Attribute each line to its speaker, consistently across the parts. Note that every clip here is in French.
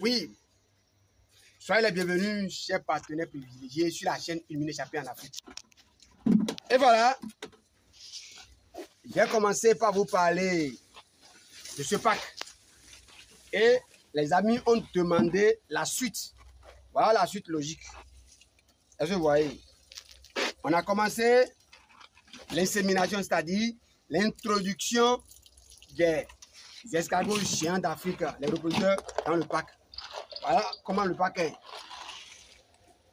Speaker 1: Oui, soyez les bienvenus, chers partenaires privilégiés, sur la chaîne Illuminé Champion en Afrique. Et voilà, je vais commencer par vous parler de ce pack. Et les amis ont demandé la suite. Voilà la suite logique. Est-ce que vous voyez? On a commencé l'insémination, c'est-à-dire l'introduction des escargots géants d'Afrique, les reproducteurs dans le pack. Voilà comment le pack est.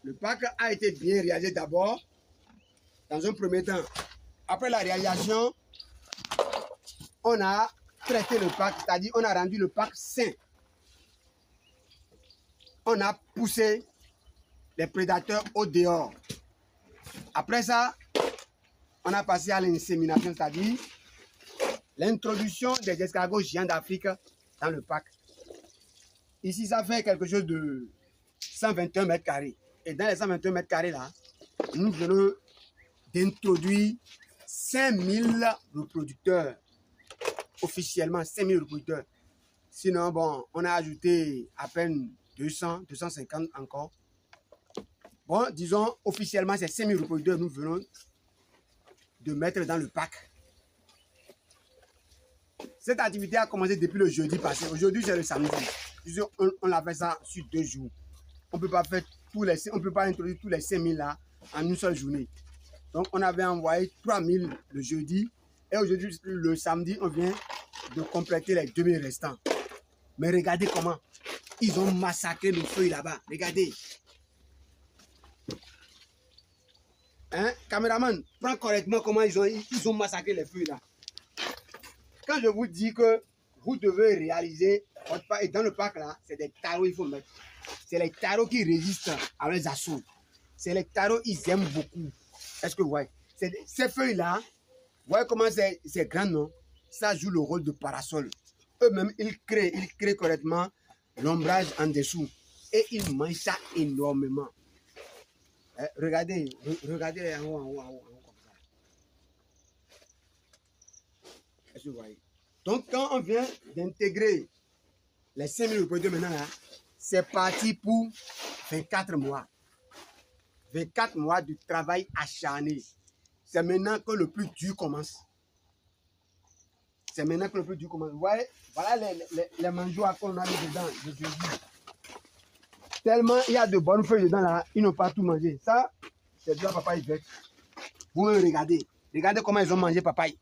Speaker 1: Le pack a été bien réalisé d'abord, dans un premier temps. Après la réalisation, on a traité le pack, c'est-à-dire on a rendu le pack sain. On a poussé les prédateurs au dehors. Après ça, on a passé à l'insémination, c'est-à-dire l'introduction des escargots géants d'Afrique dans le pack. Ici, ça fait quelque chose de 121 mètres carrés. Et dans les 121 mètres carrés là, nous venons d'introduire 5000 reproducteurs. Officiellement, 5000 reproducteurs. Sinon, bon, on a ajouté à peine 200, 250 encore. Bon, disons, officiellement, c'est 5000 reproducteurs que nous venons de mettre dans le pack. Cette activité a commencé depuis le jeudi passé. Aujourd'hui, c'est le samedi. On a fait ça sur 2 jours. On ne peut pas faire on peut pas introduire tous les 5000 là en une seule journée. Donc, on avait envoyé 3000 le jeudi. Et aujourd'hui, le samedi, on vient de compléter les 2000 restants. Mais regardez comment ils ont massacré nos feuilles là-bas. Regardez. Hein, caméraman, prends correctement comment ils ont massacré les feuilles là. Quand je vous dis que vous devez réaliser votre pack, et dans le pack là, c'est des tarots qu'il faut mettre. C'est les tarots qui résistent à leurs assauts. C'est les tarots, ils aiment beaucoup. Est-ce que vous voyez? Ces feuilles là, vous voyez comment c'est grand, non? Ça joue le rôle de parasol. Eux-mêmes, ils créent correctement l'ombrage en dessous. Et ils mangent ça énormément. Regardez en haut, comme ça. Est-ce que vous voyez? Donc, quand on vient d'intégrer les 5000 reproducteurs maintenant, là, c'est parti pour 24 mois. 24 mois de travail acharné. C'est maintenant que le plus dur commence. C'est maintenant que le plus dur commence. Vous voyez, voilà les mangeoires qu'on a mis dedans. Tellement il y a de bonnes feuilles dedans là, ils n'ont pas tout mangé. Ça, c'est de la papaye verte. Vous regardez. Regardez comment ils ont mangé papaye.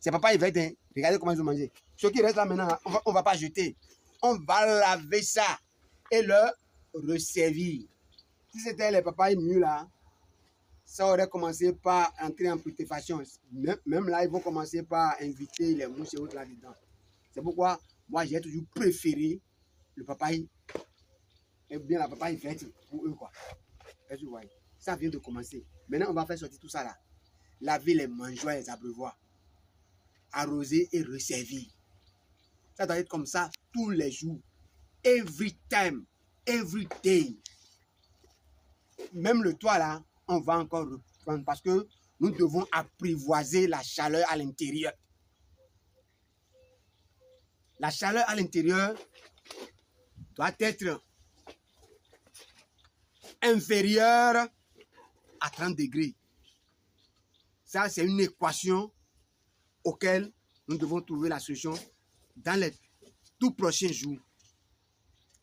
Speaker 1: C'est papaye verte, hein. Regardez comment ils ont mangé. Ce qui reste là maintenant, là, on ne va pas jeter. On va laver ça et le resservir. Si c'était les papayes mûres là, ça aurait commencé par entrer en putréfaction. Même là, ils vont commencer par inviter les mouches et autres là-dedans. C'est pourquoi moi, j'ai toujours préféré le papaye, et bien la papaye verte pour eux, quoi. Est-ce que vous voyez? Ça vient de commencer. Maintenant, on va faire sortir tout ça là. Laver les mangeoires et les abreuvoirs. Arroser et resservir. Ça doit être comme ça tous les jours. Every time. Every day. Même le toit là, on va encore reprendre parce que nous devons apprivoiser la chaleur à l'intérieur. La chaleur à l'intérieur doit être inférieure à 30 degrés. Ça, c'est une équation auquel nous devons trouver la solution dans les tout prochains jours.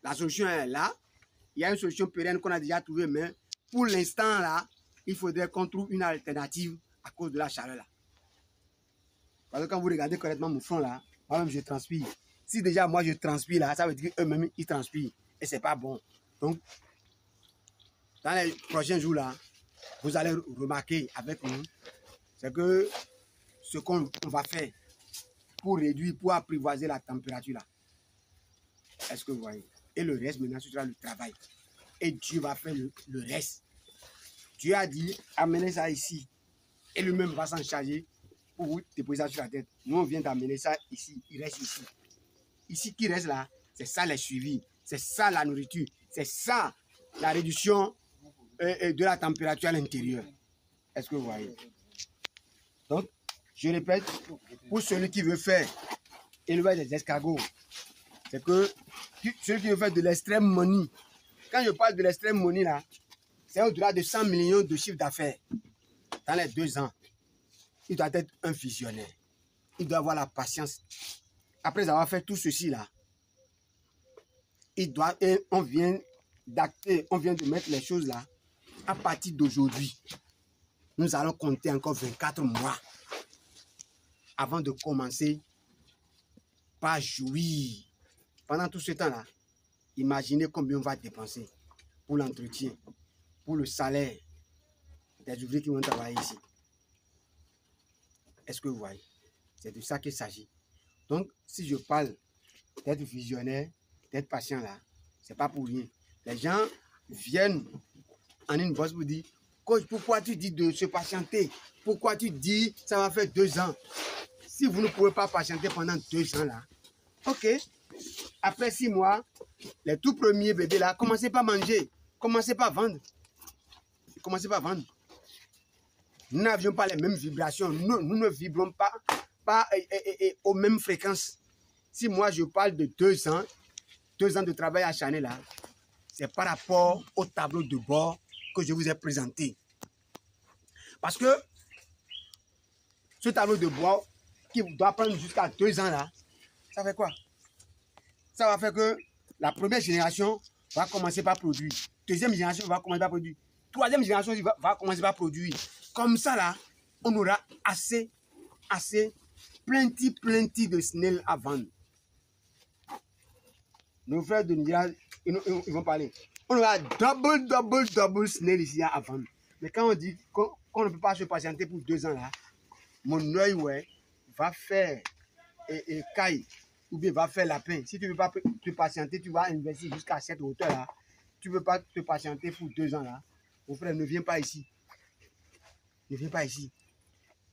Speaker 1: La solution est là. Il y a une solution pérenne qu'on a déjà trouvée, mais pour l'instant là, il faudrait qu'on trouve une alternative à cause de la chaleur là. Parce que quand vous regardez correctement mon front là, moi-même je transpire. Si déjà moi je transpire là, ça veut dire qu'eux-mêmes ils transpirent. Et c'est pas bon. Donc, dans les prochains jours là, vous allez remarquer avec nous, c'est que ce qu'on va faire pour réduire, pour apprivoiser la température là. Est-ce que vous voyez? Et le reste maintenant, ce sera le travail. Et Dieu va faire le reste. Dieu a dit, amenez ça ici. Et lui-même va s'en charger pour vous déposer ça sur la tête. Nous, on vient d'amener ça ici. Il reste ici. Ici qui reste là, c'est ça les suivis. C'est ça la nourriture. C'est ça la réduction de la température à l'intérieur. Est-ce que vous voyez? Donc, je répète, pour celui qui veut faire élevage des escargots c'est que ceux qui veulent faire de l'extrême money, quand je parle de l'extrême money là, c'est au-delà de 100 millions de chiffre d'affaires dans les 2 ans. Il doit être un visionnaire. Il doit avoir la patience. Après avoir fait tout ceci là, on vient d'acter, on vient de mettre les choses là. À partir d'aujourd'hui, nous allons compter encore 24 mois avant de commencer par jouir. Pendant tout ce temps-là, imaginez combien on va dépenser pour l'entretien, pour le salaire des ouvriers qui vont travailler ici. Est-ce que vous voyez? C'est de ça qu'il s'agit. Donc, si je parle d'être visionnaire, d'être patient là, c'est pas pour rien. Les gens viennent en une bosse pour dire, coach, pourquoi tu dis de se patienter? Pourquoi tu dis ça va faire 2 ans? Si vous ne pouvez pas patienter pendant 2 ans là, ok. Après 6 mois, les tout premiers bébés là, commencez pas à manger, commencez pas à vendre. Commencez pas à vendre. Nous n'avions pas les mêmes vibrations. Nous ne vibrons pas aux mêmes fréquences. Si moi je parle de 2 ans, 2 ans de travail acharné là, c'est par rapport au tableau de bord que je vous ai présenté. Parce que ce tableau de bord qui doit prendre jusqu'à 2 ans là, ça fait quoi? Ça va faire que la première génération va commencer par produire. Deuxième génération va commencer par produire. Troisième génération va commencer par produire. Comme ça là, on aura assez, plenty de snail à vendre. Nos frères de Nigeria, ils vont parler. On aura double snail ici à vendre. Mais quand on dit qu'on ne peut pas se patienter pour 2 ans là, mon œil ouais, va faire caille ou bien va faire lapin. Si tu ne veux pas te patienter, tu vas investir jusqu'à cette hauteur là. Tu ne veux pas te patienter pour 2 ans là. Mon frère, ne viens pas ici. Ne viens pas ici.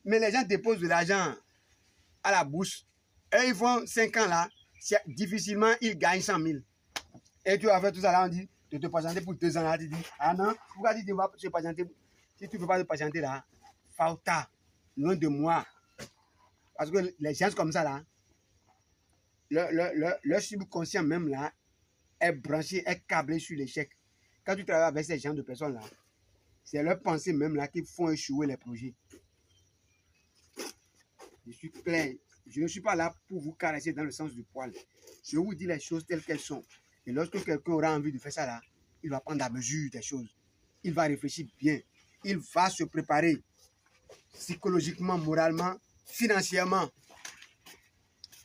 Speaker 1: Mais les gens déposent de l'argent à la bourse. Et ils font 5 ans là. Difficilement, ils gagnent 100 000. Et tu vas faire tout ça là, on dit de te patienter pour 2 ans là. Tu dis, ah non, pourquoi tu ne vas pas te patienter? Si tu ne veux pas te patienter là, Fauta, loin de moi. Parce que les gens comme ça là, leur subconscient même là, est branché, est câblé sur l'échec. Quand tu travailles avec ces gens de personnes là, c'est leurs pensées même là qui font échouer les projets. Je suis clair. Je ne suis pas là pour vous caresser dans le sens du poil. Je vous dis les choses telles qu'elles sont. Et lorsque quelqu'un aura envie de faire ça là, il va prendre la mesure des choses. Il va réfléchir bien. Il va se préparer psychologiquement, moralement, financièrement.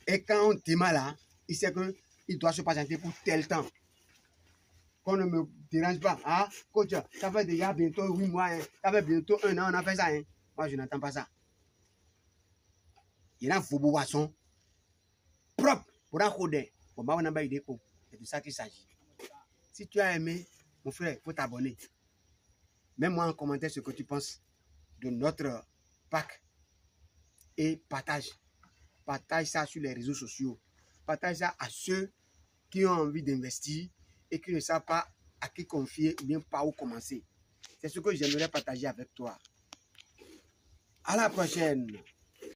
Speaker 1: Et quand on démarre là, il sait qu'il doit se patienter pour tel temps. Qu'on ne me dérange pas. Ah, coach, ça fait déjà bientôt 8 mois. Hein. Ça fait bientôt 1 an, on a fait ça. Hein. Moi, je n'entends pas ça. Il y a un faux boisson propre pour un codé. C'est de ça qu'il s'agit. Si tu as aimé, mon frère, il faut t'abonner. Mets-moi en commentaire ce que tu penses de notre pack et partage. Partage ça sur les réseaux sociaux. Partage ça à ceux qui ont envie d'investir et qui ne savent pas à qui confier ou bien par où commencer. C'est ce que j'aimerais partager avec toi. À la prochaine.